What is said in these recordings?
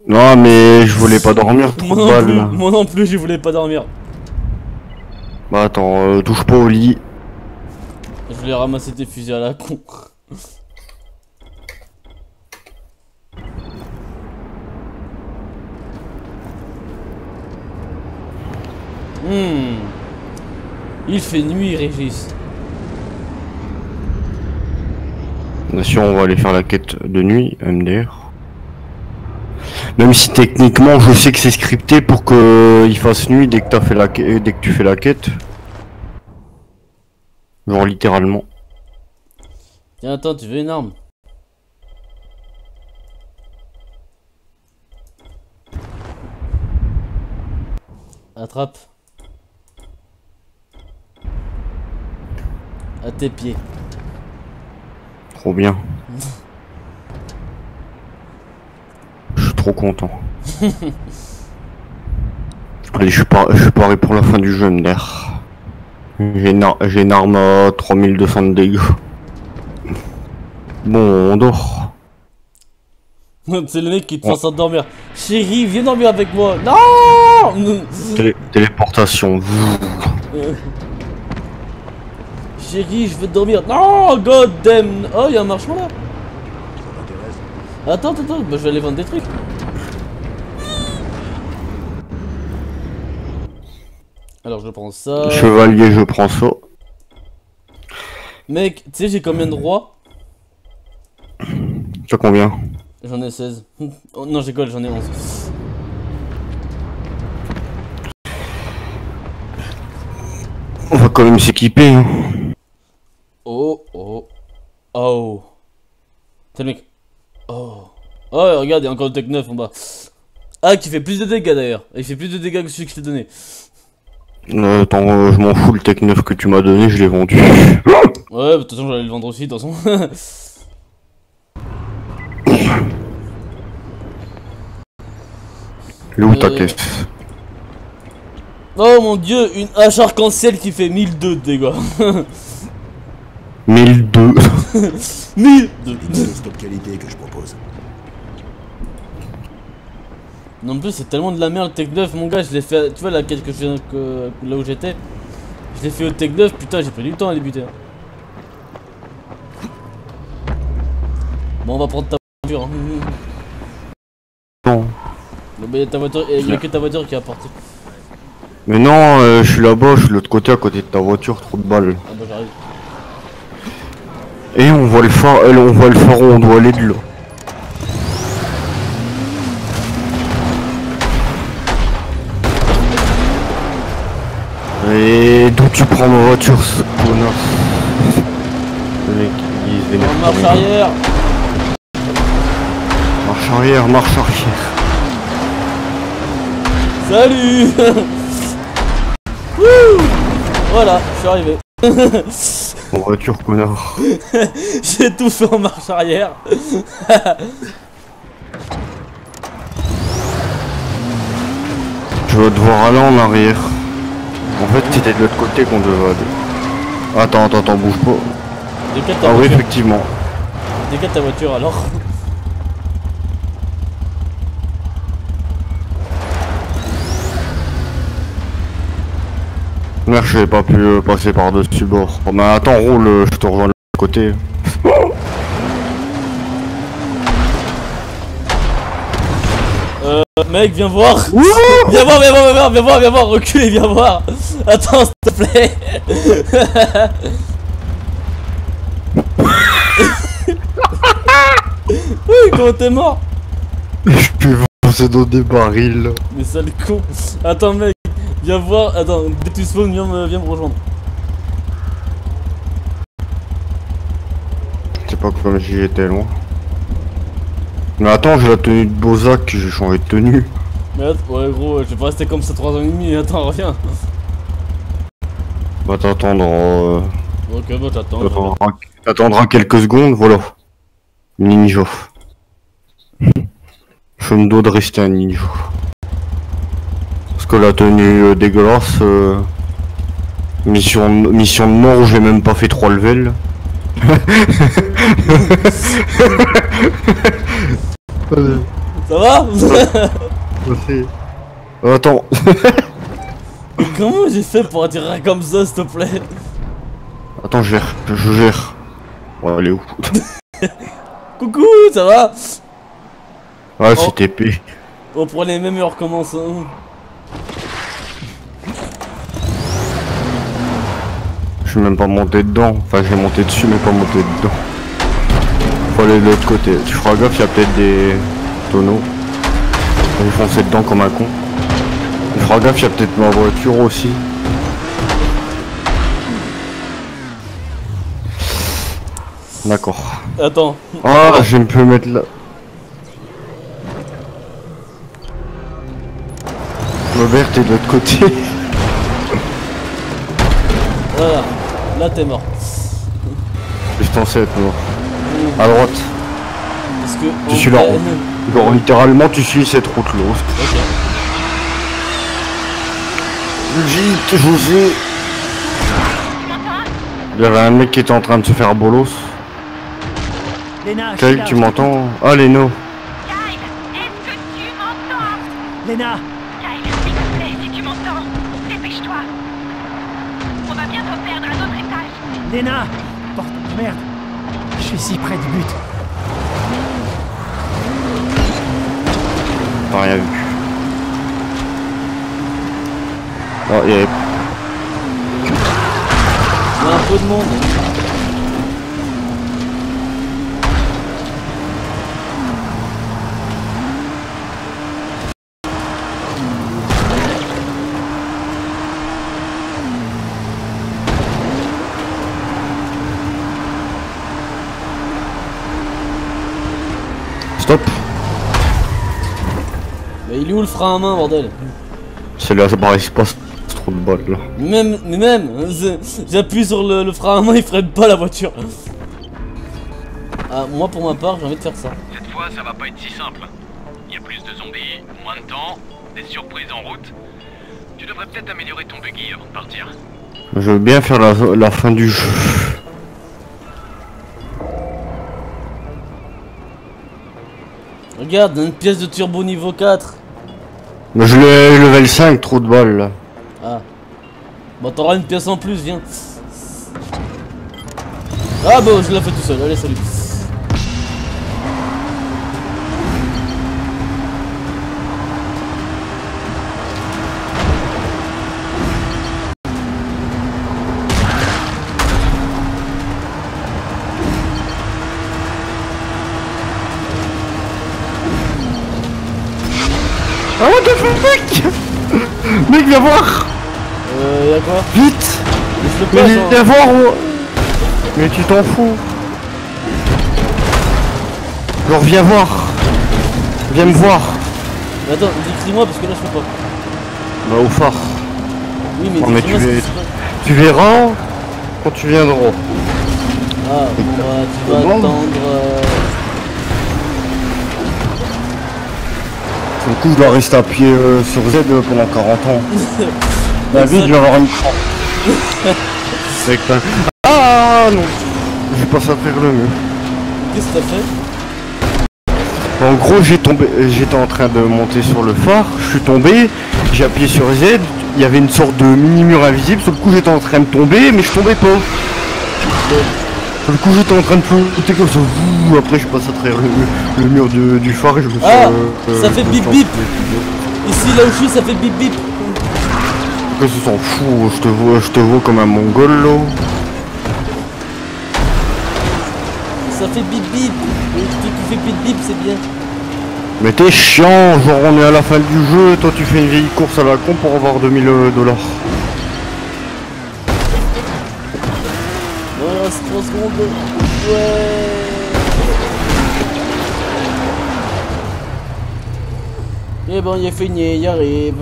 Non mais je voulais pas dormir, trop de balles là. Moi non plus, je voulais pas dormir. Bah attends, touche pas au lit. Je voulais ramasser tes fusils à la con. Il fait nuit, Régis. Bien sûr, on va aller faire la quête de nuit, MDR. Même si techniquement, je sais que c'est scripté pour que il fasse nuit dès que t'as fait dès que tu fais la quête. Genre littéralement. Tiens, attends, tu veux une arme? Attrape. À tes pieds. Trop bien. Je suis trop content. Allez, je suis paré pour la fin du jeu, MDR. J'ai une arme à 3200 de dégâts. Bon, on dort. C'est le mec qui te force à dormir. Chérie, viens dormir avec moi. Non. Téléportation. Chérie, je veux dormir. Non, god damn. Oh, y'a un marchand là. Attends, bah, je vais aller vendre des trucs. Alors je prends ça. Chevalier, je prends ça. Mec, tu sais j'ai combien de rois? Tu as combien? J'en ai 16. Oh, non, j'école, j'en ai 11. On va quand même s'équiper. Hein. Oh. C'est le mec. Oh, regarde, il y a encore le Tech 9 en bas. Ah, qui fait plus de dégâts d'ailleurs. Il fait plus de dégâts que celui que je t'ai donné. Attends, je m'en fous, le Tech 9 que tu m'as donné, je l'ai vendu. Ouais, de toute façon, j'allais le vendre aussi, de toute façon. Elle est où ta caisse? Oh mon dieu, une hache arc-en-ciel qui fait 1002 de dégâts. 1002. 1002. C'est top qualité que je propose. Non, en plus, c'est tellement de la merde le Tech 9, mon gars. Je l'ai fait, tu vois, la quête là où j'étais, je l'ai fait au Tech 9, putain, j'ai pris du temps à débuter. Bon, on va prendre ta voiture. Hein. Non. Bon, bah, y a que ta voiture qui a parti. Mais non, je suis là-bas, je suis de l'autre côté, à côté de ta voiture, trop de balles. Ah bah, j'arrive. Et on voit le phare, on voit le phare où on doit aller de là. Et d'où tu prends ma voiture, ce connard? Le mec, il est vénère. On marche arrière. Marche arrière, marche arrière. Salut. Wouh. Voilà, je suis arrivé. En voiture, connard. J'ai tout fait en marche arrière. Je vais devoir aller en arrière. En fait, c'était de l'autre côté qu'on devait aller. Attends, bouge pas. Décale ta Ah oui, voiture. effectivement. Décale ta voiture alors. Merde, je n'ai pas pu passer par-dessus bord. Oh, mais attends, roule, je te rejoins de l'autre côté. Mec, viens voir. Viens voir, recule et viens voir. Attends, s'il te plaît. Oui, comment t'es mort? Je suis foncé dans des barils. Mais sale con. Attends, mec, viens voir. Attends, dès que tu spawns, viens me rejoindre. C'est pas comme si j'étais loin. Mais attends, j'ai la tenue de Bozak, j'ai changé de tenue. Mais attends, ouais, gros, je vais pas rester comme ça 3 ans et demi. Attends, reviens. Va t'attendre. Ok, bah t'attends. T'attendras quelques secondes, voilà. Ninja. Je me dois de rester un ninja. Parce que la tenue dégueulasse. Mission de mort où j'ai même pas fait 3 levels. Ça va? Attends. Mais comment j'ai fait pour attirer comme ça, s'il te plaît? Attends, je gère. On va aller où? Coucou, ça va? Ouais, Oh. c'est TP. On prend les mêmes et on recommence. Hein. Je suis même pas monté dedans. Enfin, j'ai monté dessus, mais pas monté dedans. Faut aller de l'autre côté. Tu feras gaffe, il y a peut-être des tonneaux. J'ai foncé dedans comme un con. Tu feras gaffe, il y a peut-être ma voiture aussi. D'accord. Attends. Ah, je vais me peux mettre là. Robert, t'es de l'autre côté. Voilà. Là, t'es mort. Je suis censé être mort. À droite. Parce que. Je suis là. Genre, littéralement, tu suis cette route-là. Ok. Vite, je vous ai. Il y avait un mec qui était en train de se faire bolos. Léna, Kyle, tu m'entends? Ah, Leno. Kyle, est-ce que tu m'entends? Léna, Kyle, s'il te plaît, si tu m'entends, dépêche-toi. On va bientôt perdre un autre étage. Léna, porte de merde. Je suis si près du but. T'as rien vu. Oh, il y avait... Il y a un peu de monde. Stop. Mais il est où le frein à main, bordel? C'est là, bah, il se passe trop de balles là. Mais même, j'appuie sur le frein à main, il freine pas la voiture. Ah, moi pour ma part, j'ai envie de faire ça. Cette fois, ça va pas être si simple. Il y a plus de zombies, moins de temps, des surprises en route. Tu devrais peut-être améliorer ton buggy avant de partir. Je veux bien faire la fin du jeu. Regarde, une pièce de turbo niveau 4. Mais je l'ai level 5, trop de balles là. Ah. Bon, t'auras une pièce en plus, viens. Ah bon, je l'ai fait tout seul, allez, salut. Ah, what the fuck, mec. Mec, viens voir. Y'a quoi? Vite. Laisse-le Mais pas, genre. viens voir. Mais tu t'en fous. Genre, viens voir. Viens me voir. Mais attends, décris-moi parce que là je peux pas. Bah, au phare. Oui, mais Oh, mais décris-moi tu ce es- qui se passe. Tu verras quand tu viendras. Ah, bon, bah, tu vas Bon. attendre. Du coup, je dois rester à pied sur Z pendant 40 ans. La vie, je vais avoir une crampe. Avec un... Ah non. Je passe à faire le mur. Qu'est-ce que t'as fait? En gros, j'étais en train de monter sur le phare, je suis tombé, j'ai appuyé sur Z, il y avait une sorte de mini-mur invisible, sur le coup j'étais en train de tomber, mais je tombais pas. Sur le coup j'étais en train de flotter comme ça, ouh, après je passe à travers le mur du phare et je me suis... Ah, ça fait bip bip. Ici, là où je suis, ça fait bip bip. Qu'est-ce que s'en fout, je te vois comme un mongol là. Ça fait bip bip. Et tu fais bip bip, c'est bien. Mais t'es chiant, genre on est à la fin du jeu, toi tu fais une vieille course à la con pour avoir 2000 $. Oh, c'est 3 secondes. Ouais. Et bon, il est fini, il arrive.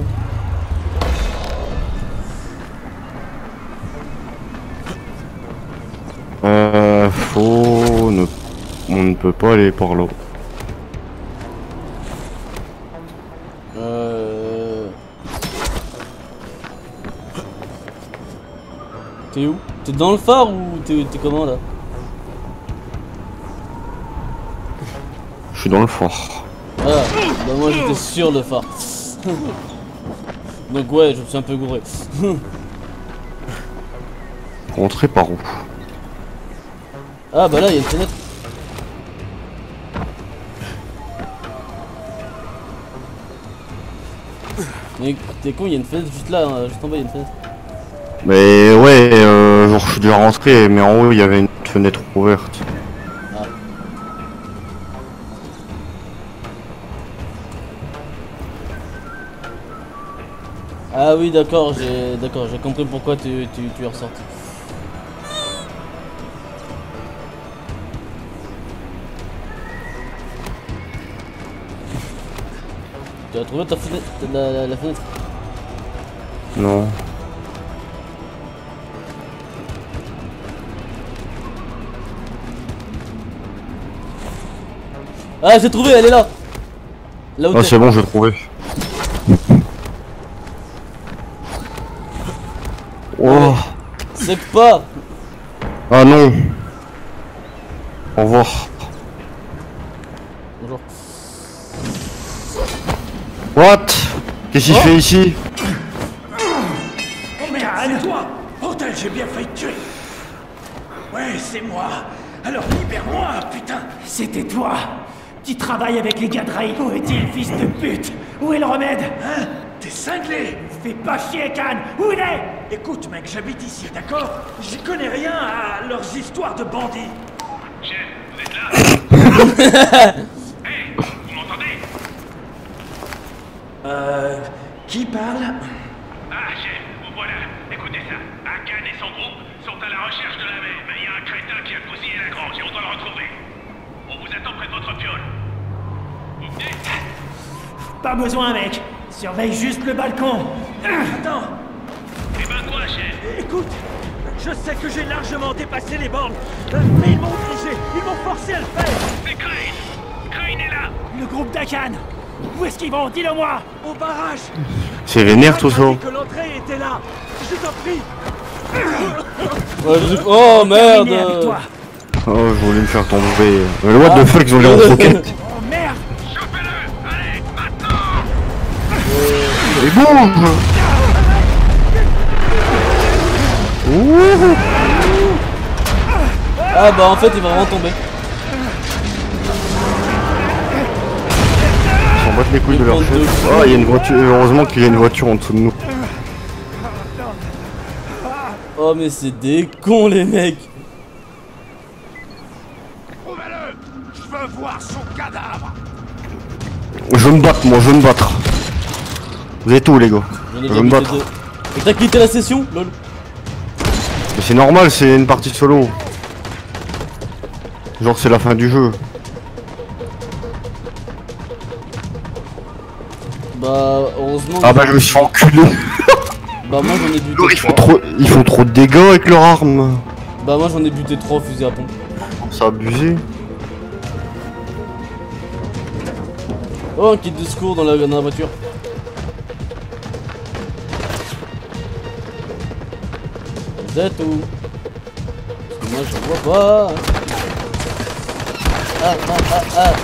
On ne peut pas aller par là. T'es où? T'es dans le phare ou t'es comment là? Je suis dans le phare. Ah. Bah moi j'étais sur le phare. Donc ouais, je me suis un peu gouré. Rentrer par où? Ah bah là il y a une fenêtre. Mais t'es con, il y a une fenêtre juste là, hein, juste en bas il y a une fenêtre. Mais ouais, genre je suis déjà rentré, mais en haut il y avait une fenêtre ouverte. Ah. Ah oui d'accord, j'ai compris pourquoi tu es ressorti. Tu as trouvé ta fenêtre, la fenêtre? Non. Ah j'ai trouvé, elle est là. Là où Ah t'es. c'est bon, j'ai trouvé. Oh. C'est pas. Ah non. Au revoir. Bonjour. What? Qu'est-ce qu'il fait ici? Oh merde, c'est toi! Bordel, j'ai bien failli te tuer! Ouais, c'est moi! Alors libère-moi, putain! C'était toi! Tu travailles avec les gars de Raï. Où est-il, fils de pute? Où est le remède? Hein? T'es cinglé! Fais pas chier, Khan! Où il est? Écoute, mec, j'habite ici, d'accord? J'y connais rien à leurs histoires de bandits! Chef, vous êtes là? Hey, vous m'entendez? Qui parle? Ah, chef, vous voilà. Écoutez ça. Hakan et son groupe sont à la recherche de la mer, mais il y a un crétin qui a bousillé la grange et on doit le retrouver. On vous attend près de votre piole. Vous venez? Pas besoin, mec! Surveille juste le balcon! Attends! Eh ben quoi, chef? Écoute, je sais que j'ai largement dépassé les bornes, mais ils m'ont obligé, ils m'ont forcé à le faire! C'est Crane! Crane est là! Le groupe d'Akan! Où est-ce qu'ils vont? Dis-le-moi! Au barrage! C'est vénère tout ça. Que l'entrée était là! Je t'en prie! Oh Terminé avec merde. toi. Oh, je voulais me faire tomber. Mais what the fuck, ils ont les roquettes. Oh merde! Chopez-le! Allez, maintenant! Et bouge! Ouh. Ah bah en fait il va vraiment tomber. Ils s'en battent les couilles de leur chef. Oh, il y a une voiture. Heureusement qu'il y a une voiture en dessous de nous. Oh mais c'est des cons les mecs. Trouvez-le! Je veux voir son cadavre! Je veux me battre, moi, je veux me battre. Vous êtes où, les gars? J'en ai Je veux me buté battre. deux. Et t'as quitté la session, lol. Mais c'est normal, c'est une partie solo. Genre, c'est la fin du jeu. Bah heureusement. Ah bah, je me suis fait enculer. Bah moi j'en ai buté Ils font trop de dégâts avec leur arme. Bah moi j'en ai buté 3 fusils à pompe. C'est abusé. Oh un kit de secours dans la voiture. Vous êtes où? Parce que moi je vois pas. Ah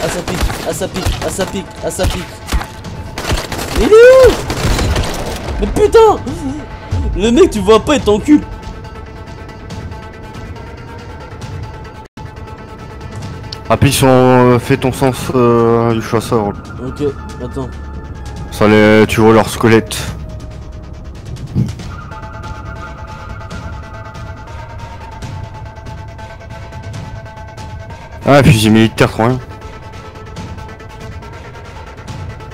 ça pique, ah ça pique, ah ça pique, ah ça pique. Il est où? Mais putain! Le mec tu vois pas, il t'encule. Appuie sur fais ton sens du chasseur. Ok, attends. Ça les, tu vois leur squelette. Ah, fusil militaire, trop bien.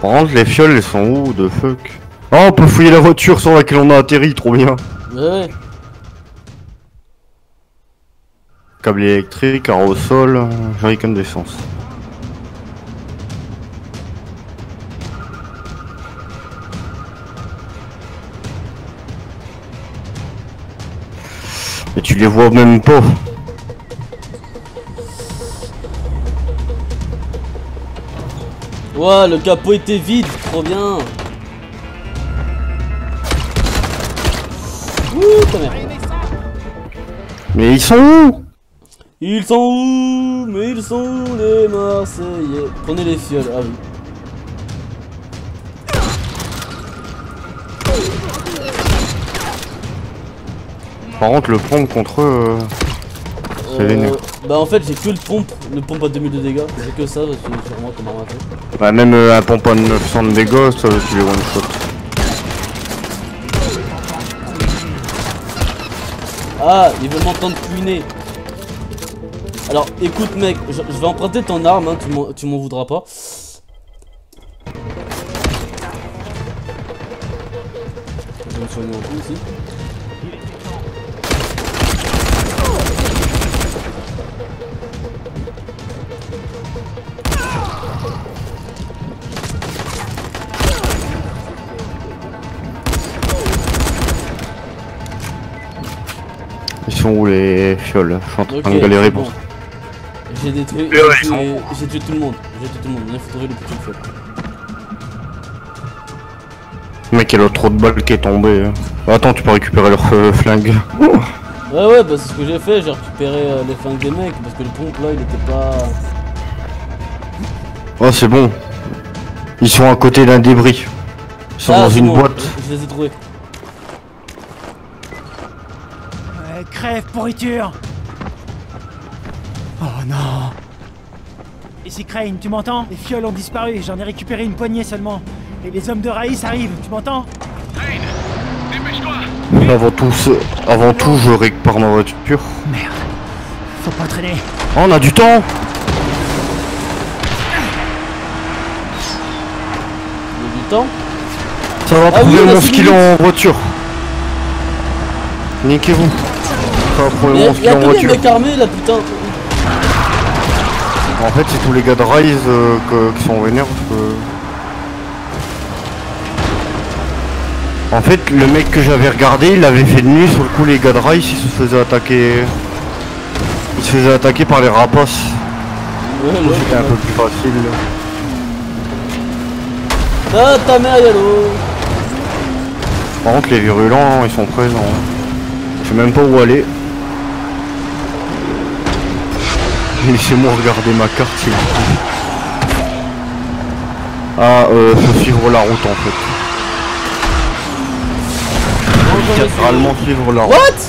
Par contre, les fioles, elles sont où de fuck? Oh, on peut fouiller la voiture sur laquelle on a atterri, trop bien. Ouais. Câble électrique, aérosol, jerrycan d'essence. Et tu les vois même pas. Ouah, le capot était vide, trop bien. Ouh, ta mère. Mais ils sont où? Ils sont où? Mais ils sont où les Marseillais? Prenez les fioles, ah oui. Par contre, le pompe contre eux, c'est vénère. Bah en fait j'ai que le pompe à 2000 de dégâts, j'ai que ça sur moi comme arme à feu. Bah, même un pompe à 900 de dégâts, ça tu les one shot. Ah, il veut m'entendre cuiner. Alors écoute mec, je vais emprunter ton arme, hein, tu m'en voudras pas. Je vais me soigner un peu ici. Ils sont où les fioles? Je suis en train de Ok, galérer c'est pour bon. ça. J'ai détruit, Ouais, j'ai tué tout le monde. Il faut trouver le petit feu. Le mec, il a trop de balles qui est tombé. Hein. Attends, tu peux récupérer leur flingue. Ouais, bah c'est ce que j'ai fait, j'ai récupéré les flingues des mecs parce que le pompe là il était pas. Oh, c'est bon. Ils sont à côté d'un débris. Ils sont dans c'est une bon, boîte. Je les ai trouvés. Crève, pourriture! Oh non! Ici Crane, tu m'entends? Les fioles ont disparu, j'en ai récupéré une poignée seulement. Et les hommes de Raïs arrivent, tu m'entends? Crane, dépêche-toi. Avant tout, je récupère ma voiture. Merde. Faut pas traîner. Oh, on a du temps. Il y a du temps. Ça va Ah oui, prouver on a mon 6 skill minutes. en voiture. Niquez-vous. Ça va prouver mon skill Y'a en que des voiture. mecs armés là putain. En fait, c'est tous les gars de Rise qui sont vénères. En fait, le mec que j'avais regardé, il avait fait de nuit. Sur le coup, les gars de Rise, ils se faisaient attaquer. Ils se faisaient attaquer par les rapaces. Ouais, C'était un peu plus facile. Ah ta mère yallo. Par contre, les virulents, ils sont présents. Je sais même pas où aller. Laissez-moi regarder ma carte, s'il vous plaît. Ah, faut suivre la route en fait. Littéralement suivre la route. What?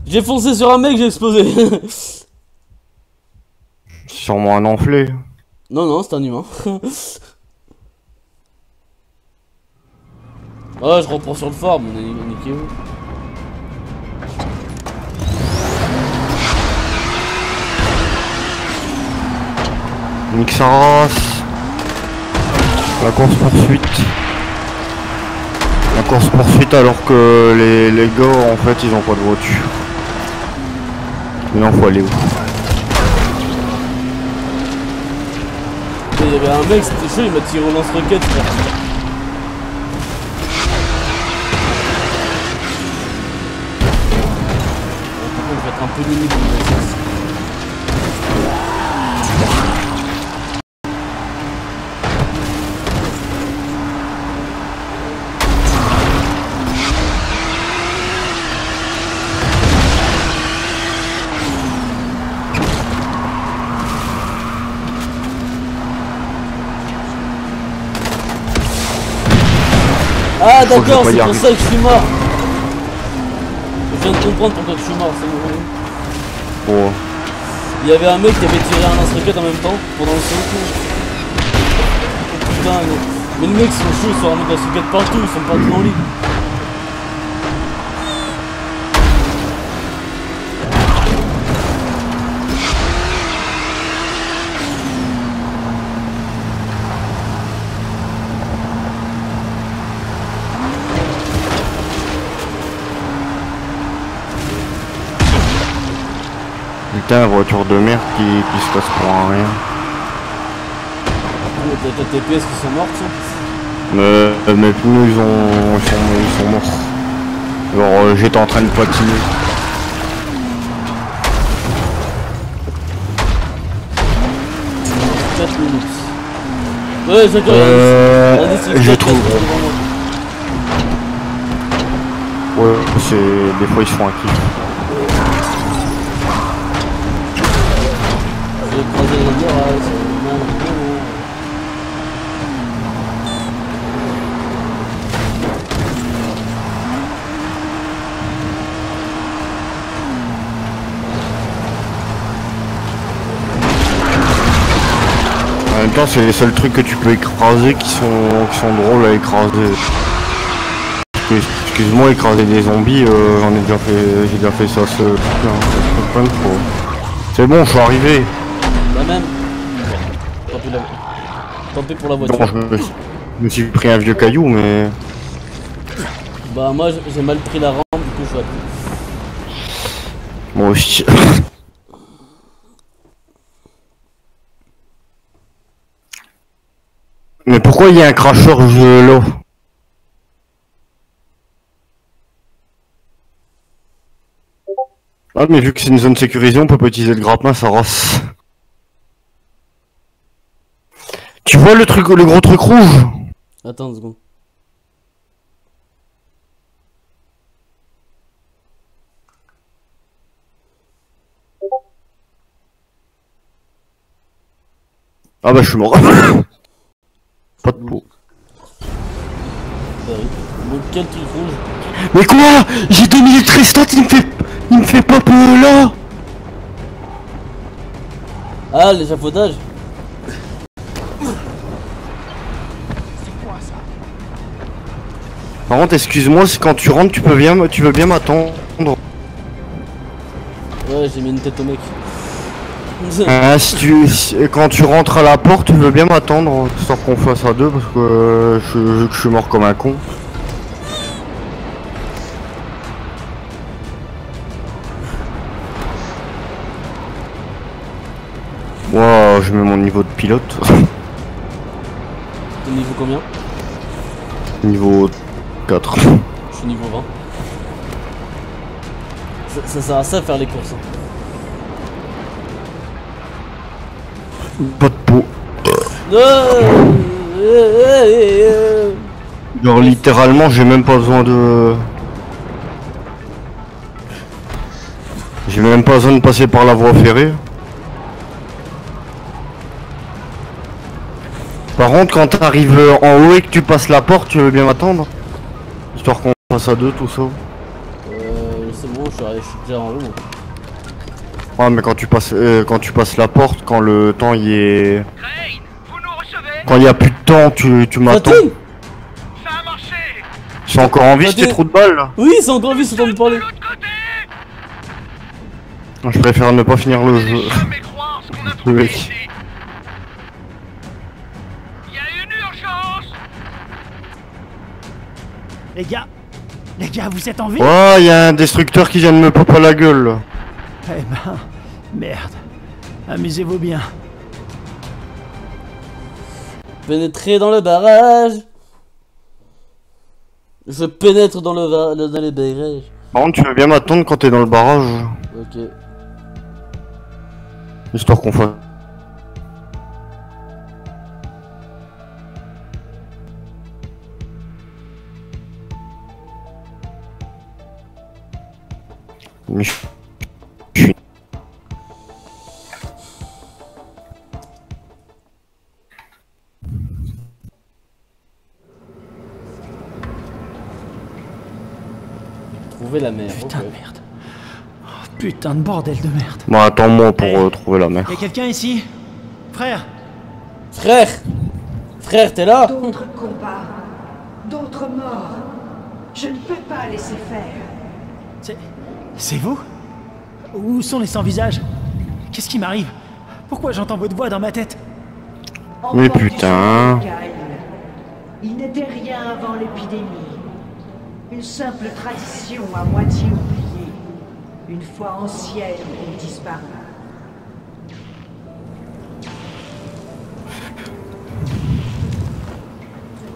J'ai foncé sur un mec, j'ai explosé. Sûrement un enflé. Non, c'est un humain. Ah, je reprends sur le phare, mon niquez-vous. Nique sa race. La course poursuite. La course poursuite alors que les gars en fait ils ont pas de voiture. Maintenant faut aller où? Il y avait un mec, c'était chaud, il m'a tiré au lance-roquette, frère. Par contre, je vais être un peu limite dans le sens. Ah d'accord, c'est pour ça que je suis mort. Je viens de comprendre pourquoi je suis mort, c'est bon. Bon. Il y avait un mec qui avait tiré un lance-roquette en même temps, pendant le saut. Putain, mais les mecs sont chauds, ils sont armés de lance-roquettes partout, ils sont pas tous en ligne. Putain, voiture de merde qui se casse pour un rien. T'as TPS qui sont morts, ça. Mes pneus ils sont morts. Alors j'étais en train de patiner. 4 minutes. Ouais, j'ai je trouve. Ouais, c'est. Des fois ils se font un kiff. Je vais croiser les virages, temps, c'est les seuls trucs que tu peux écraser qui sont drôles à écraser. Excuse-moi, écraser des zombies, j'ai déjà fait ça ce plein de fois. C'est bon, je suis arrivé. La même. Tant pis pour la voiture. Bon, je me suis pris un vieux caillou, mais... Bah moi j'ai mal pris la rampe, du coup je vais. Moi aussi. Mais pourquoi il y a un cracheur là? Ah mais vu que c'est une zone sécurisée, on peut pas utiliser le grappin, ça race. Tu vois le gros truc rouge? Attends une seconde. Ah bah je suis mort. Pas de peau. Donc quel truc rouge? Mais quoi? J'ai 2013 stats, il me fait pop là. Ah l'échafaudage. Par contre, excuse-moi, c'est quand tu rentres, tu veux bien m'attendre. Ouais j'ai mis une tête au mec. Quand tu rentres à la porte, tu veux bien m'attendre, histoire qu'on fasse à deux, parce que je suis mort comme un con. Moi, je mets mon niveau de pilote. T'es niveau combien? Niveau 4. Je suis niveau 20. Ça sert à ça faire les courses. Pas de peau. Genre littéralement, j'ai même pas besoin de... J'ai même pas besoin de passer par la voie ferrée. Par contre, quand t'arrives en haut et que tu passes la porte, tu veux bien m'attendre? Histoire qu'on passe à deux, tout ça. C'est bon, je suis déjà en haut. Ouais, mais quand tu passes la porte, quand le temps y est... Crane, vous nous recevez? Quand il y a plus de temps, tu m'attends. Fatine. Ça a marché! C'est encore en vie, Fatine. ces trous de balles là. Oui c'est encore vie, c'est temps de parler. De l'autre côté! Je préfère ne pas finir le jeu. Jamais croire ce qu'on a Le trouvé mec. ici! Il y a une urgence! Les gars, vous êtes en vie? Oh, il y a un destructeur qui vient de me pop à la gueule là. Eh ben, merde. Amusez-vous bien. Pénétrer dans le barrage. Je pénètre dans dans les barrages. Par contre, tu veux bien m'attendre quand t'es dans le barrage. Ok. Histoire qu'on fasse... Mais je suis... Trouver la mer. Putain ok. de merde. Oh, putain de bordel de merde. Bon, attends-moi pour Hey. trouver la mer. Y'a quelqu'un ici? Frère? Frère. Frère t'es là? D'autres combats, d'autres morts. Je ne peux pas laisser faire. C'est vous? Où sont les sans-visages? Qu'est-ce qui m'arrive? Pourquoi j'entends votre voix dans ma tête? Mais Encore du putain. sang, Kyle. Il n'était rien avant l'épidémie. Une simple tradition à moitié oubliée. Une foi ancienne et disparue.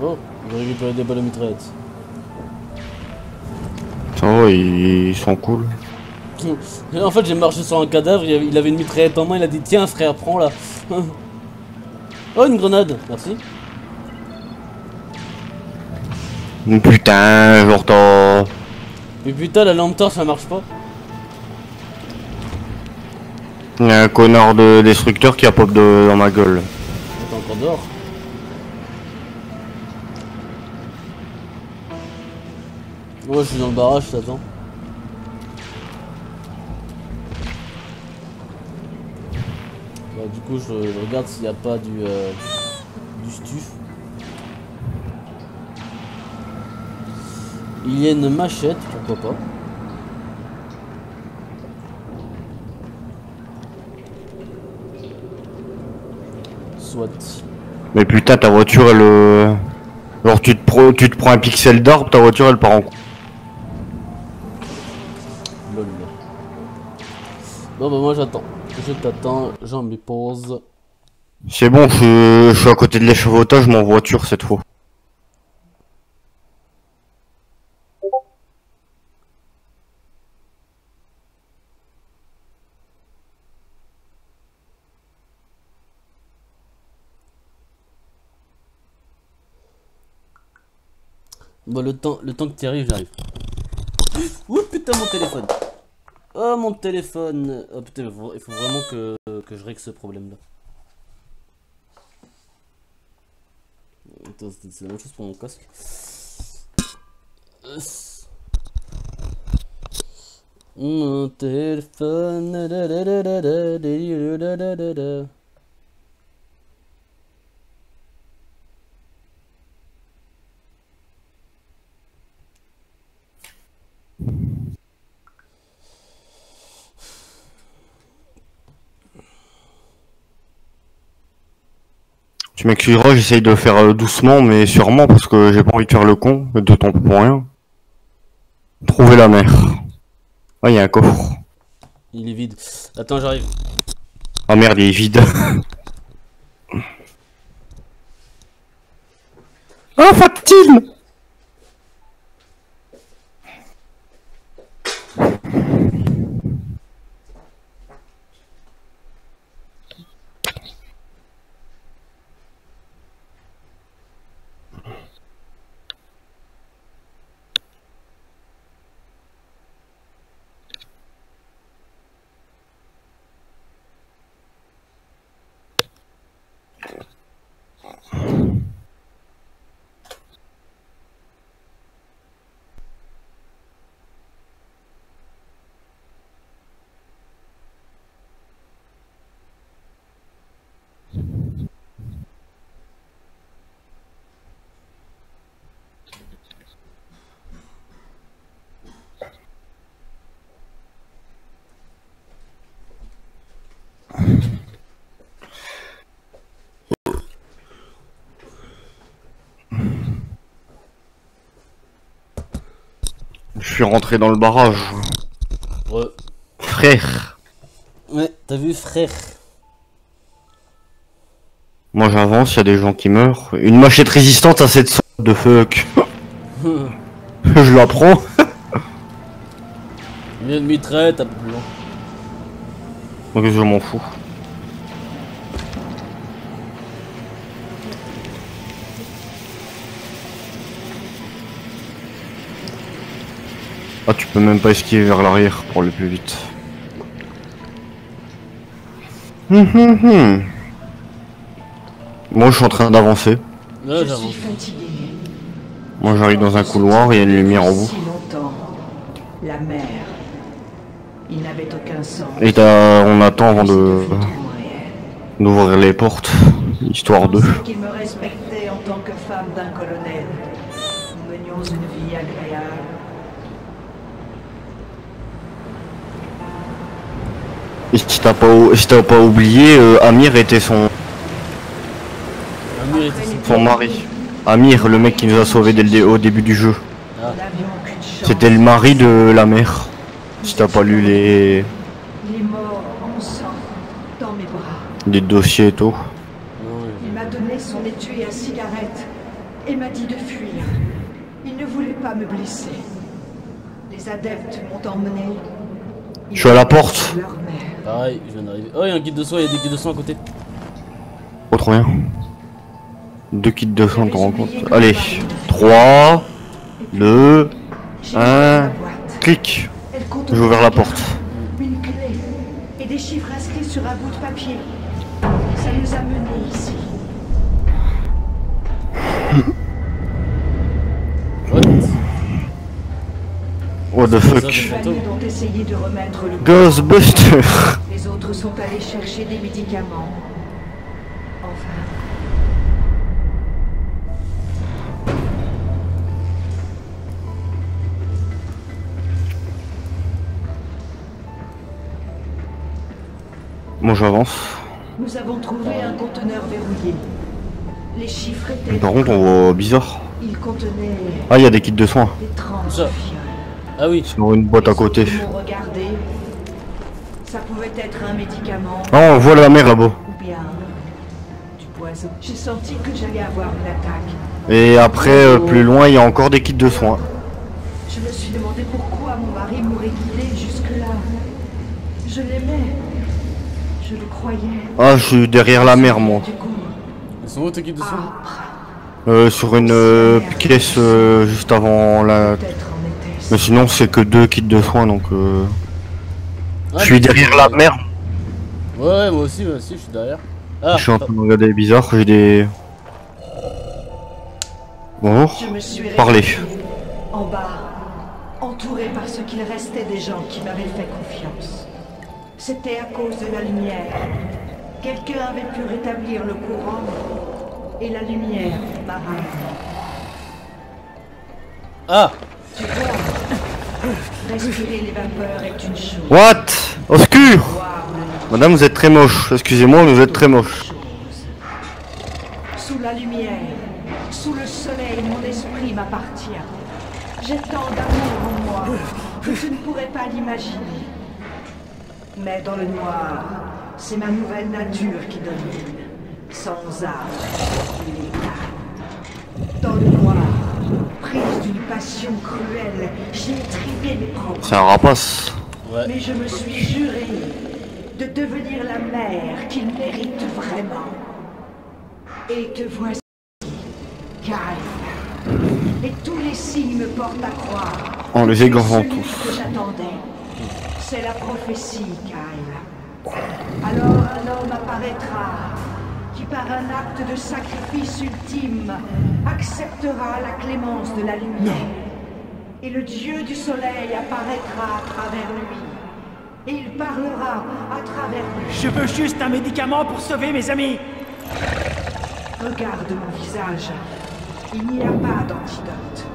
Oh, j'ai récupéré des balles de mitraillette. Ça va, ils sont cool. En fait j'ai marché sur un cadavre, il avait une mitraillette en main, il a dit tiens frère prends-la. Oh une grenade, merci. Mais putain, genre t'as... Mais putain la lampe torche ça marche pas. Il y a un connard de destructeur qui a pop dans ma gueule. T'es encore dehors. Ouais je suis dans le barrage, je t'attends. Du coup, je regarde s'il n'y a pas du stuff. Il y a une machette, pourquoi pas. Soit. Mais putain, ta voiture, elle... Alors tu te prends un pixel d'arbre, ta voiture, elle part en... Lol. Bon bah moi j'attends. Je t'attends, j'en me pose. C'est bon, je suis à côté de l'échafautage, mon voiture, cette fois. Bon le temps que tu arrives, j'arrive. Oh putain mon téléphone. Oh mon téléphone. Oh putain, il faut vraiment que je règle ce problème là. Attends, c'est la même chose pour mon casque. Mon téléphone. Tu m'excuseras, j'essaye de faire doucement, mais sûrement, parce que j'ai pas envie de faire le con, de temps pour rien. Trouver la mer. Ah, il y a un coffre. Il est vide. Attends, j'arrive. Ah merde, il est vide. Ah, Fatine! Je suis rentré dans le barrage. Ouais. Frère. Ouais, t'as vu frère. Moi j'avance, il y a des gens qui meurent. Une machette résistante à 700 de fuck. Je la prends. Une ennemi traite, un peu plus long. Donc je m'en fous. Ah, tu peux même pas esquiver vers l'arrière pour aller plus vite. Moi je suis en train d'avancer. Là, Je j'avance. suis fatigué. Moi j'arrive dans un couloir, il y a une lumière en bout. Si longtemps. La mer. Il n'avait aucun sens. Et on attend avant C'est de devenu trop réel. d'ouvrir les portes, histoire de... Je pensais qu'il me respectait en tant que femme d'un colonel. Nous menions une vie agréable. Et si t'as pas oublié, Amir était son Amir était mari. Amir, le mec qui nous a sauvés au début du jeu. Nous n'avions aucune chance. C'était le mari de la mère. Si t'as pas lu Il est mort en sang, dans mes bras. les dossiers et tout. Il m'a donné son étui à cigarette et m'a dit de fuir. Il ne voulait pas me blesser. Les adeptes m'ont emmené. Je suis à la porte. Leur mère. pareil, je viens d'arriver. Oh, il y a un guide de soins, il y a des guides de soins à côté. Oh, trop bien. 2 kits de sang, te rends compte. Allez, 3, 2, J'ai ouvert la 1, boîte. clic. Elle contenait J'ai ouvert la porte. une clé et des chiffres inscrits sur un bout de papier. Ça nous a menés ici. What? What the Ça, fuck. c'est Les familles ont essayé de remettre le Ghostbuster. Les Les autres sont allés chercher des médicaments. Enfin. Bon, j'avance. Nous avons trouvé un conteneur verrouillé. Les chiffres étaient... Par contre, on voit bizarre. Il contenait Ah, il y a des kits de soins. des tranches Ça. de fioles. Ah oui. Sur une boîte à côté. Les autres m'ont regardé. Ça pouvait être un médicament Ah, on voit la mer là-bas. ou bien du poison. J'ai senti que j'allais avoir une attaque. Et après, plus loin, il y a encore des kits de soins. Je me suis demandé pourquoi mon mari m'aurait guidé jusque-là. Je l'aimais. Je le croyais. Ah, je suis derrière la mer, moi. Du coup, Ils sont où tes kits de soins? Sur une caisse juste avant la... peut-être en était-ce. Mais sinon, c'est que 2 kits de soins, donc... Ah, Je suis derrière la mer. Ouais, moi aussi, je suis derrière. Ah, Je suis en train de regarder bizarre, j'ai des... Bonjour. Je me suis Parlez. réveillée, en bas, entouré par ce qu'il restait des gens qui m'avaient fait confiance. C'était à cause de la lumière. Quelqu'un avait pu rétablir le courant et la lumière m'a ramené. ah, Tu vois, respirer les vapeurs est une chose. What? Au secours! Voir le Madame, vous êtes très moche. Excusez-moi, mais vous êtes très moche. chose. Sous la lumière, sous le soleil, mon esprit m'appartient. J'ai tant d'amour en moi que je ne pourrais pas l'imaginer. Mais dans le noir, c'est ma nouvelle nature qui domine. Sans âme, illégal. Dans le noir, prise d'une passion cruelle, j'ai étrivé mes propres. C'est un rapace. ouais. Mais je me suis juré de devenir la mère qu'il mérite vraiment. Et te voici, Kyle. Et tous les signes me portent à croire. On les que tu es égorge celui tous. que j'attendais. C'est la prophétie, Kyle. Alors un homme apparaîtra qui, par un acte de sacrifice ultime, acceptera la clémence de la lumière. Et le dieu du soleil apparaîtra à travers lui. Et il parlera à travers lui. Je veux juste un médicament pour sauver mes amis. Regarde mon visage. Il n'y a pas d'antidote.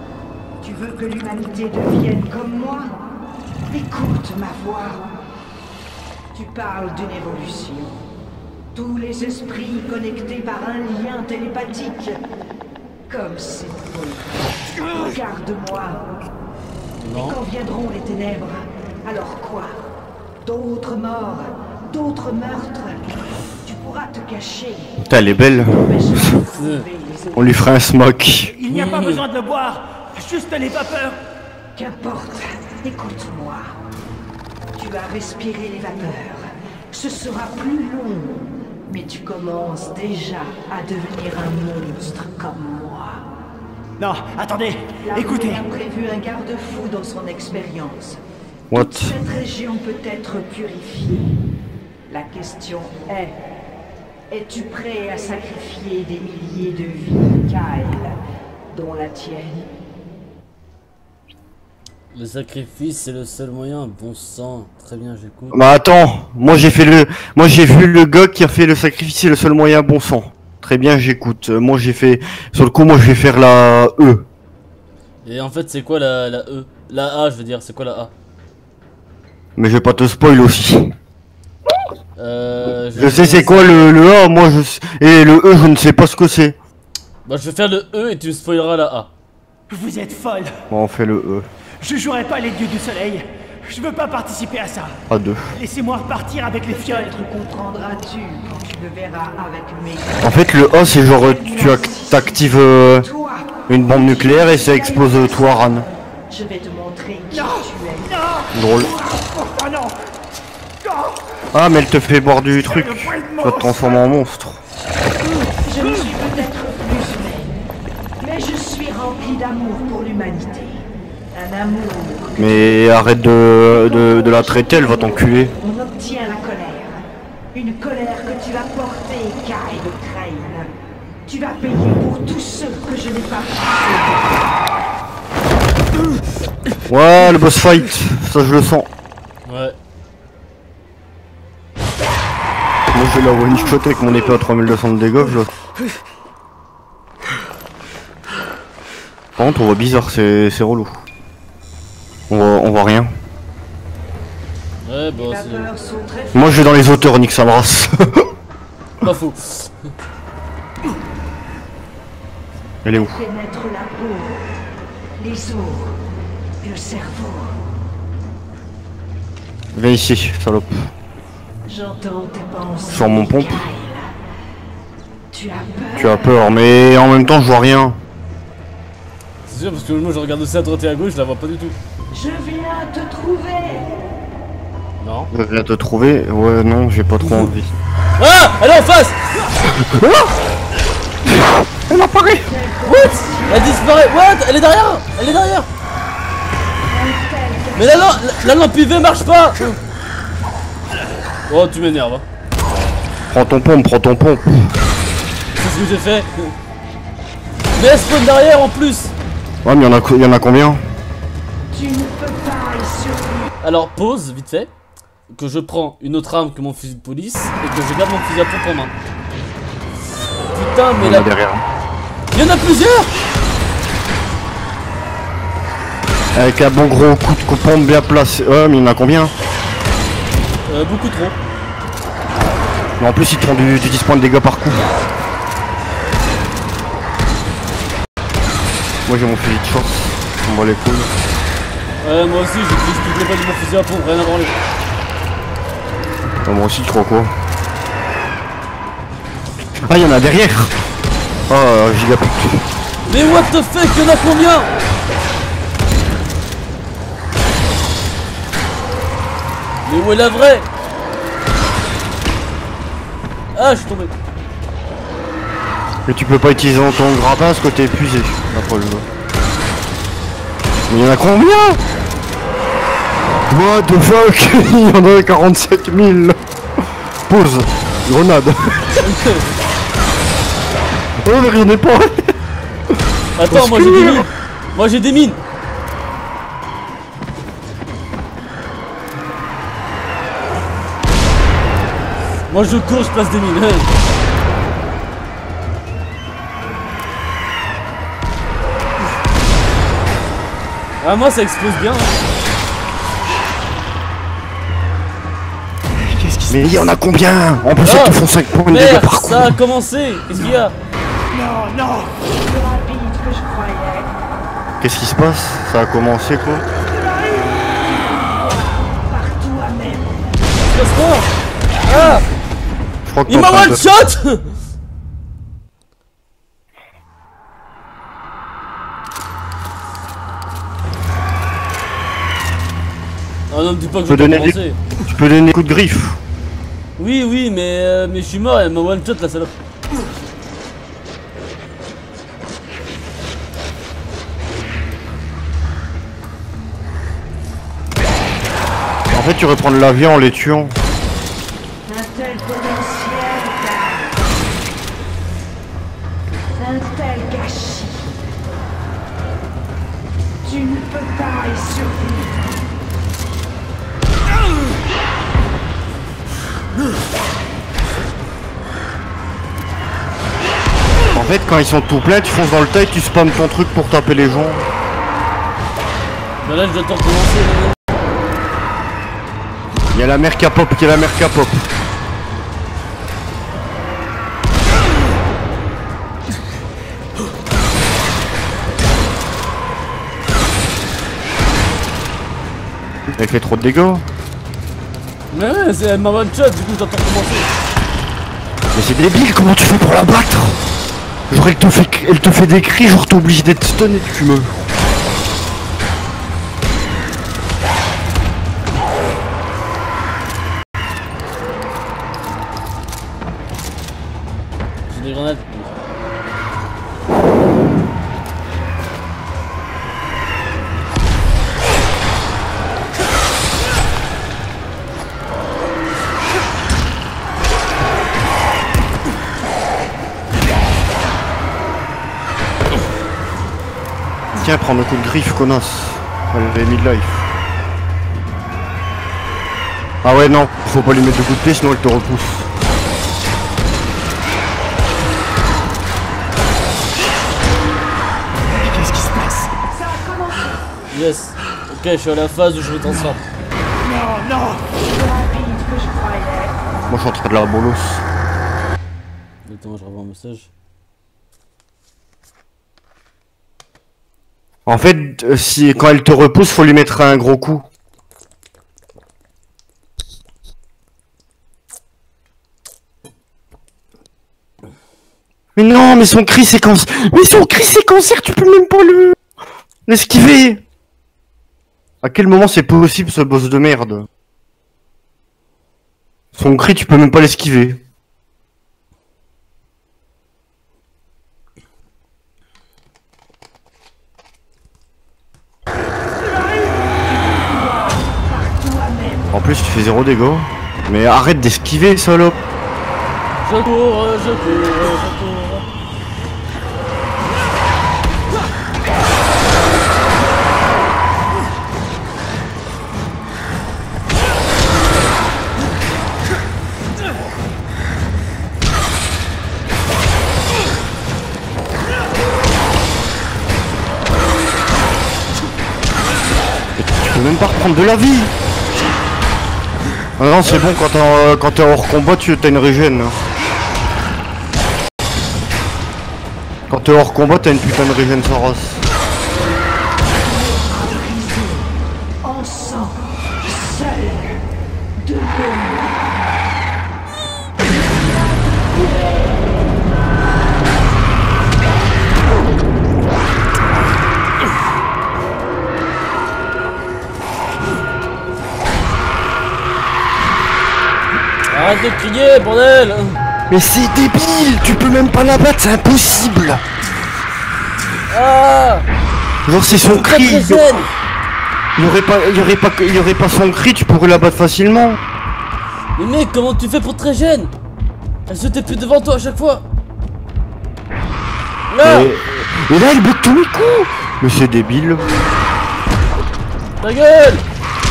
Tu veux que l'humanité devienne comme moi? Écoute ma voix. Tu parles d'une évolution. Tous les esprits connectés par un lien télépathique. Comme c'est beau. Regarde-moi. Et quand viendront les ténèbres, alors quoi? D'autres morts, d'autres meurtres. Tu pourras te cacher. Putain, elle est belle. Mais je vais trouver les autres. On lui ferait un smoke. Il n'y a pas besoin de le boire. Juste les vapeurs. Qu'importe, écoute-moi. Tu as respiré les vapeurs. Ce sera plus long, mais tu commences déjà à devenir un monstre comme moi. Non, attendez. L'armée Écoutez. a prévu un garde-fou dans son expérience. What? Toute cette région peut être purifiée. La question est, es-tu prêt à sacrifier des milliers de vies, Kyle, dont la tienne? Le sacrifice, c'est le seul moyen. Bon sang. Très bien, j'écoute. Bah attends, moi j'ai vu le gars qui a fait le sacrifice, c'est le seul moyen, bon sang. Très bien, j'écoute. Moi j'ai fait, sur le coup, moi je vais faire la E. Et en fait, c'est quoi la E? La A, je veux dire, c'est quoi la A? Mais je vais pas te spoil aussi. Je Je sais c'est quoi le A, moi je sais, et le E je ne sais pas ce que c'est. Bah, je vais faire le E et tu me spoileras la A. Vous êtes folle. Bon, on fait le E. Je jouerai pas les dieux du soleil. Je veux pas participer à ça. À 2. Laissez-moi repartir avec les fioles. Peut-être comprendras-tu quand tu le verras avec mes... En fait, le A c'est genre t'actives Toi, une bombe nucléaire et ça explose toi, Ran. je vais te montrer qui Non. tu es. Non. Drôle. Oh non. Non. Ah, mais elle te fait boire du truc. Tu vas te transformer en monstre. Je ne suis peut-être plus humaine, mais je suis rempli d'amour pour l'humanité. Un amour que Mais arrête de la traiter, elle va t'enculer. on obtient la colère. Une colère que tu as portée, Kyle Crane. Tu vas payer pour tous ceux que je n'ai pas pu sauver. Ouais, le boss fight, ça je le sens. Ouais. je vais la one-shot avec mon épée à 3200 de dégâts, je... Par contre, on voit bizarre, c'est relou. On voit rien. Ouais, bah Les c'est... vapeurs sont très Moi je vais dans les hauteurs, nique sa race. Pas faux. Elle est où? pénètrent la peau, les os, le cerveau. Viens ici, salope. J'entends tes pensées. Sur mon pompe. Kyle. Tu as peur. Tu as peur, mais en même temps je vois rien. C'est sûr, parce que moi je regarde aussi à droite et à gauche, je la vois pas du tout. Je viens te trouver. Non. Je viens te trouver. Ouais, non, j'ai pas trop envie. Ah, elle est en face. Elle apparaît. What? Elle disparaît. What? Elle est derrière. Elle est derrière. Mais la lampe UV marche pas. Oh, tu m'énerves. Hein. Prends ton pompe, prends ton pompe. C'est ce que j'ai fait. Mais elle spawn derrière en plus. Ouais, mais y en a combien? Tu ne peux pas y survivre. Alors pause vite fait. Que je prends une autre arme que mon fusil de police et que je garde mon fusil à pompe en main. Putain, mais Il y en là. a derrière. Il y en a plusieurs. Avec un bon gros coup de pompe bien placé. Ouais, mais il y en a combien? Beaucoup trop. Mais en plus, ils te font du 10 points de dégâts par coup. Moi j'ai mon fusil de chance. On voit les couilles. Ouais, moi aussi, j'ai pris toutes les balles de mon fusil à pompe, rien à branler. Moi aussi, tu crois quoi? Ah, il y en a derrière. Oh, gigapute. Mais what the fuck, il y en a combien? Mais où est la vraie? Ah, je suis tombé. Mais tu peux pas utiliser ton grappin parce que t'es épuisé. Après le jeu. Mais il y en a combien? What the fuck? Il y en a 47 000. Pause. Grenade. Oh, mais j'en ai pas. Attends, moi j'ai des mines. Moi j'ai des mines. Moi je cours, je place des mines. Ah, moi ça explose bien. Mais il y en a combien? En plus, Ah, ils te font 5 points de dégâts Merde, par coup. ça a commencé. Qu'est-ce qu'il y a? Non, non. Plus rapide que je croyais. Qu'est-ce qui se passe? Ça a commencé quoi? Partout à même. Il se passe quoi? Ah, Je crois que il t'es m'a en train de- one shot. Ah non, me dis pas que je peux vais donner commencer. Tu peux donner des coups de griffe. Oui, oui, mais je suis mort, elle m'a one shot la salope. En fait, tu aurais prendre l'avion en les tuant. Un tel potentiel, un tel gâchis. Tu ne peux pas y survivre. En fait, quand ils sont tout pleins, tu fonces dans le tas et tu spammes ton truc pour taper les gens. Bah là, je dois te recommencer. Il y a la mer qui a pop, il y a la mer qui a pop. Elle fait trop de dégâts. Mais ouais, elle m'a one shot, du coup, je dois te recommencer. Mais c'est débile, comment tu fais pour la battre? Genre elle te fait des cris, genre t'es obligé d'être stun et tu meurs. J'ai des grenades. Tiens, prends le coup de griffe, connasse. Elle avait mis de life. Ah ouais, non, faut pas lui mettre de coups de pied, sinon elle te repousse. Yes. Ok, je suis à la phase où je me transforme. Non, non. Plus rapide que je croyais. Moi je suis en train de la bolos. Attends, je revois un message. En fait, si quand elle te repousse, faut lui mettre un gros coup. Mais non, mais son cri c'est cancer. Mais son cri c'est cancer, tu peux même pas l'esquiver. À quel moment c'est possible ce boss de merde? Son cri, tu peux même pas l'esquiver. En plus, tu fais 0 dégâts. Mais arrête d'esquiver, salope. Je cours, je cours, je cours. Tu peux même pas reprendre de la vie. Ah non, c'est bon, quand t'es hors combat, t'as une régène. Quand t'es hors combat, t'as une putain de régène sans race. Ensemble, seuls, de l'ombre. Arrête de crier, bordel! Mais c'est débile, tu peux même pas la battre, c'est impossible. Ah! Genre c'est son cri. Très jeune. Il y aurait pas son cri, tu pourrais la battre facilement. Mais mec, comment tu fais pour te régène? Elle se tait plus devant toi à chaque fois. Là! Et là, elle bute tous les coups. Mais c'est débile. Ta gueule!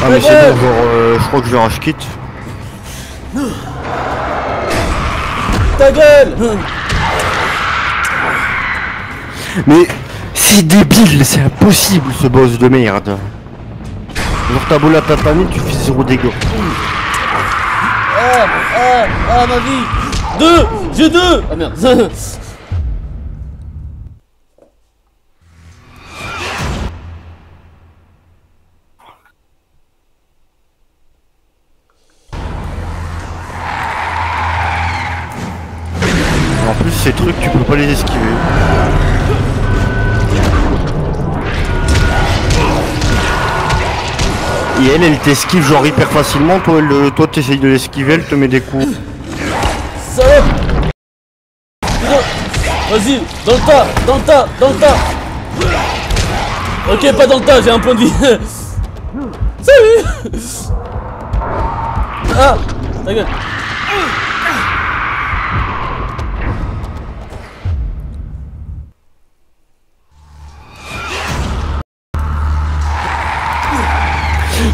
Ah mais c'est bon, genre je crois que je vais rage quit. Ta gueule! Mais c'est débile, c'est impossible ce boss de merde. Genre t'as beau la tataner, tu fais 0 dégâts. Ah, ma vie! 2! J'ai 2! Ah merde! En plus ces trucs tu peux pas les esquiver. Et elle t'esquive genre hyper facilement, toi t'essayes de l'esquiver, elle te met des coups. Salope! Vas-y, dans le tas, dans le tas, dans le tas. Ok, pas dans le tas, j'ai un point de vie. Salut! Ah! Ta gueule!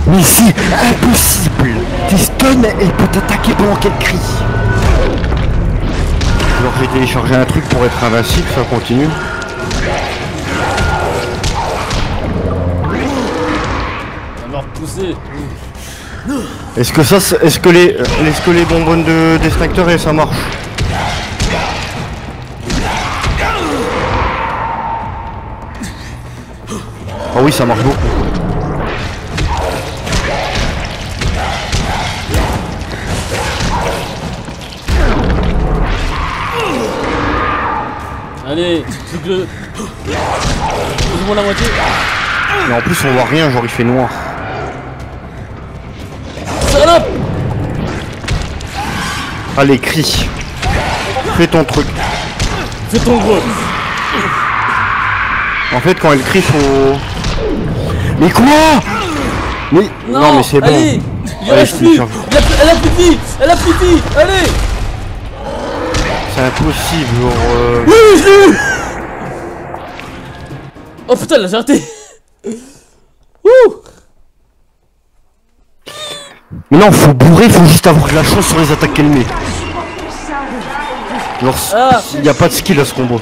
Mais c'est impossible. T'es stun, elle peut t'attaquer pendant qu'elle crie. Alors j'ai téléchargé un truc pour être invincible, ça continue. On va repousser. Est-ce que les bonbonnes d'extracteur et ça marche? Ah oui, ça marche beaucoup. Allez, plus que le... Plus la moitié. Mais en plus on voit rien, genre il fait noir. Salope! Allez, crie. Fais ton truc. Fais ton gros. En fait quand elle crie faut... Mais quoi? Mais... Non mais c'est bon. Allez, il Allez, reste plus. Elle a plus de vie. Elle a plus de vie. Allez. C'est impossible, genre... Oui, je l'ai eu. Oh putain, là j'ai raté. Ouh. Mais non, faut bourrer, faut juste avoir de la chance sur les attaques qu'elle met. Genre, y a pas de skill à ce combo.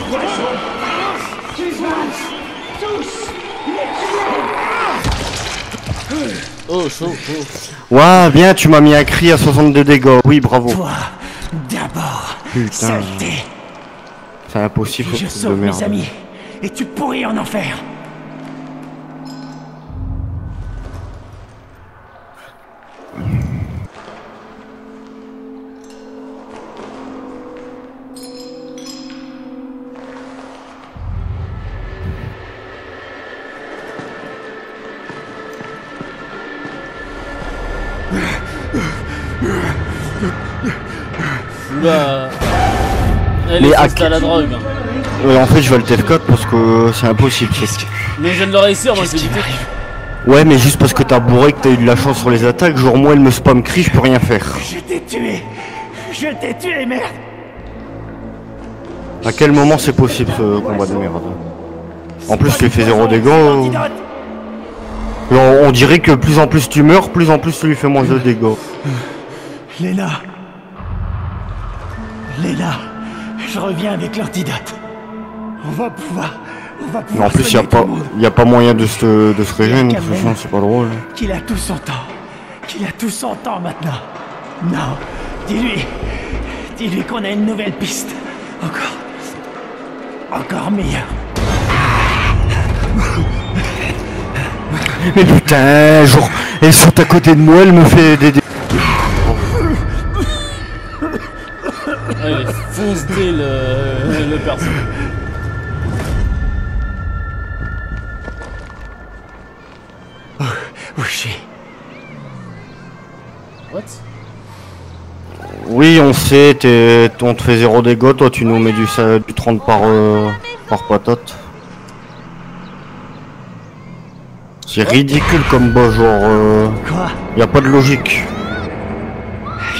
Oh, chaud, chaud. Ouais, bien, tu m'as mis un cri à 62 dégâts. Oui, bravo. Toi, d'abord. Putain. Saleté. C'est impossible, Je ce truc de sauve mes merde. amis. Et tu pourris en enfer. Oula. Elle Mais est à juste à la drogue. Ouais, en fait, je vais le TF4 parce que c'est impossible. Mais je viens de le réussir, moi je t'ai dit. Ouais, mais juste parce que t'as bourré, que t'as eu de la chance sur les attaques, genre moi, elle me spam cri, je peux rien faire. Je t'ai tué. Je t'ai tué, merde. À quel moment c'est possible ce combat de merde? En plus, tu lui fais 0 dégâts. Antidote. On dirait que plus en plus tu meurs, plus en plus tu lui fais moins de dégâts. Léna. Léna. Je reviens avec l'antidote. On va pouvoir Mais en plus, soigner tout le monde. y a pas moyen de se régénérer, franchement, c'est pas drôle. Qu'il a tout son temps. Qu'il a tout son temps maintenant. Non. Dis-lui. Dis-lui qu'on a une nouvelle piste. Encore meilleure. Mais putain, genre, elle saute à côté de moi, elle me fait des... Allez, fonce dès le perso. Où je suis? What? Oui, on sait, on te fait 0 dégâts, toi tu nous mets du 30 par patate. C'est ridicule comme bas, genre... Quoi? y a pas de logique.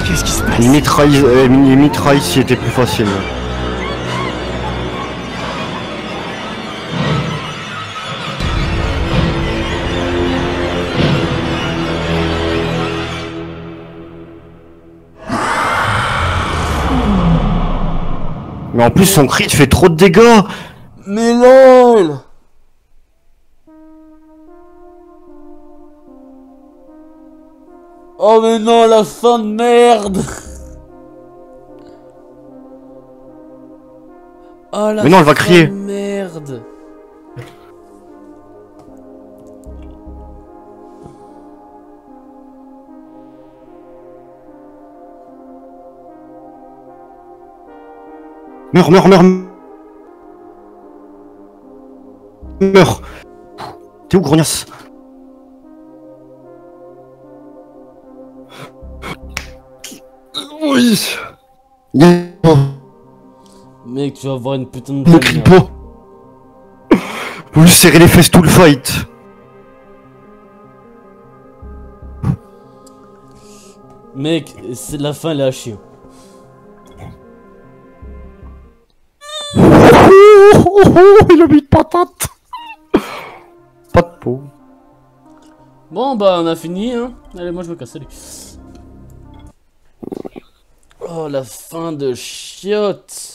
Qu'est-ce qui se passe? Limite Rise, c'était plus facile. Mais en plus son cri fait trop de dégâts. Mais lol! Oh mais non, la fin de merde! Oh la Mais non, elle va fin crier. de merde! Meurs. Meurs. T'es où, grognasse? Oui. Mec, tu vas avoir une putain de Ne peine, crie merde. pas. Vous lui serrez les fesses tout le fight. Mec, c'est la fin, elle est à chier. Il a mis de patate. Pas de peau. Bon bah on a fini hein. Allez moi je me casse, salut. Oh la fin de chiotte.